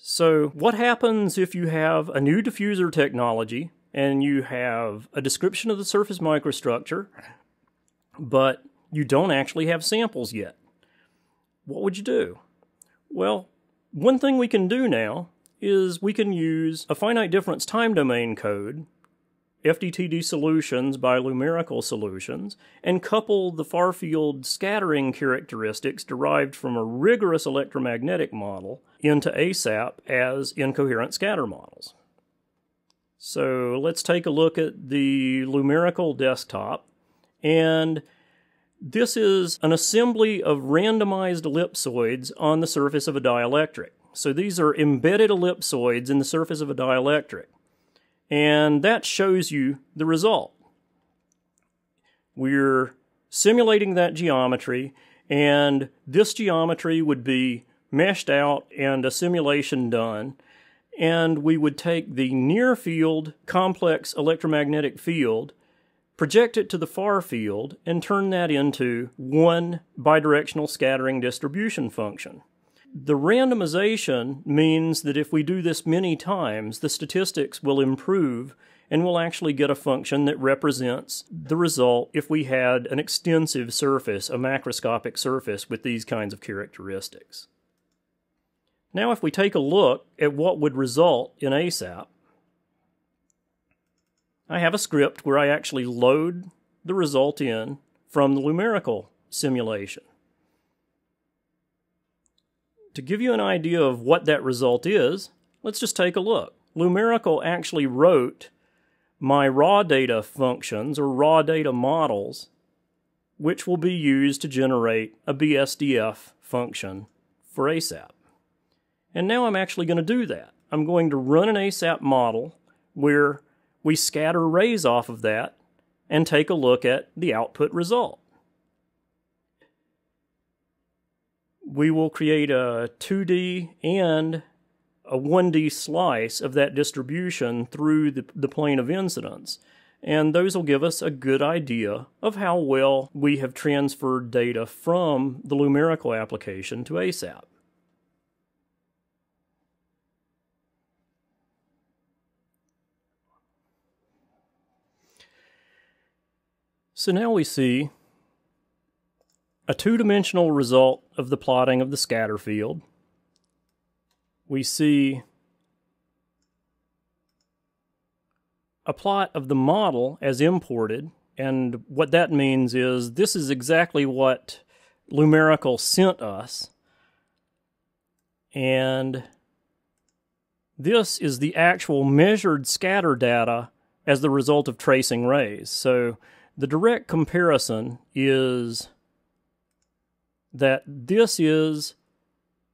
So what happens if you have a new diffuser technology and you have a description of the surface microstructure, but you don't actually have samples yet? What would you do? Well, one thing we can do now is we can use a finite difference time domain code, FDTD Solutions by Microscale Solutions, and couple the far-field scattering characteristics derived from a rigorous electromagnetic model into ASAP as incoherent scatter models. So let's take a look at the Microscale desktop, and this is an assembly of randomized ellipsoids on the surface of a dielectric. So these are embedded ellipsoids in the surface of a dielectric. And that shows you the result. We're simulating that geometry, and this geometry would be meshed out and a simulation done, and we would take the near field complex electromagnetic field, project it to the far field, and turn that into one bidirectional scattering distribution function. The randomization means that if we do this many times, the statistics will improve and we'll actually get a function that represents the result if we had an extensive surface, a macroscopic surface with these kinds of characteristics. Now if we take a look at what would result in ASAP, I have a script where I actually load the result in from the Microscale simulation. To give you an idea of what that result is, let's just take a look. Microscale actually wrote my raw data functions or raw data models, which will be used to generate a BSDF function for ASAP. And now I'm actually going to do that. I'm going to run an ASAP model where we scatter rays off of that and take a look at the output result. We will create a 2D and a 1D slice of that distribution through the plane of incidence. And those will give us a good idea of how well we have transferred data from the Microscale application to ASAP. So now we see a two-dimensional result of the plotting of the scatter field. We see a plot of the model as imported, and what that means is this is exactly what Microscale sent us, and this is the actual measured scatter data as the result of tracing rays. So the direct comparison is that this is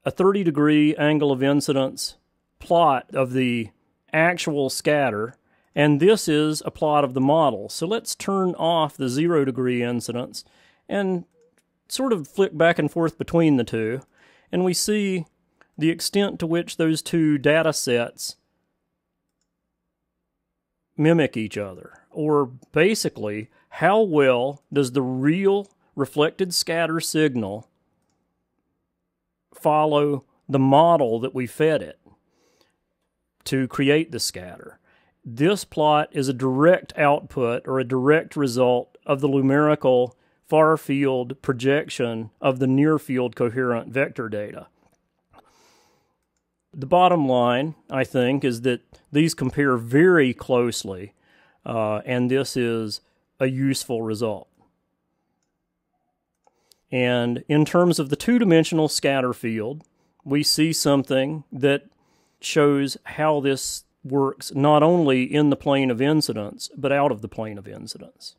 a 30-degree angle of incidence plot of the actual scatter, and this is a plot of the model. So let's turn off the 0-degree incidence and sort of flick back and forth between the two, and we see the extent to which those two data sets mimic each other, or basically how well does the real reflected scatter signal follow the model that we fed it to create the scatter. This plot is a direct output or a direct result of the Microscale far field projection of the near field coherent vector data. The bottom line, I think, is that these compare very closely, and this is a useful result. And in terms of the two-dimensional scatter field, we see something that shows how this works not only in the plane of incidence, but out of the plane of incidence.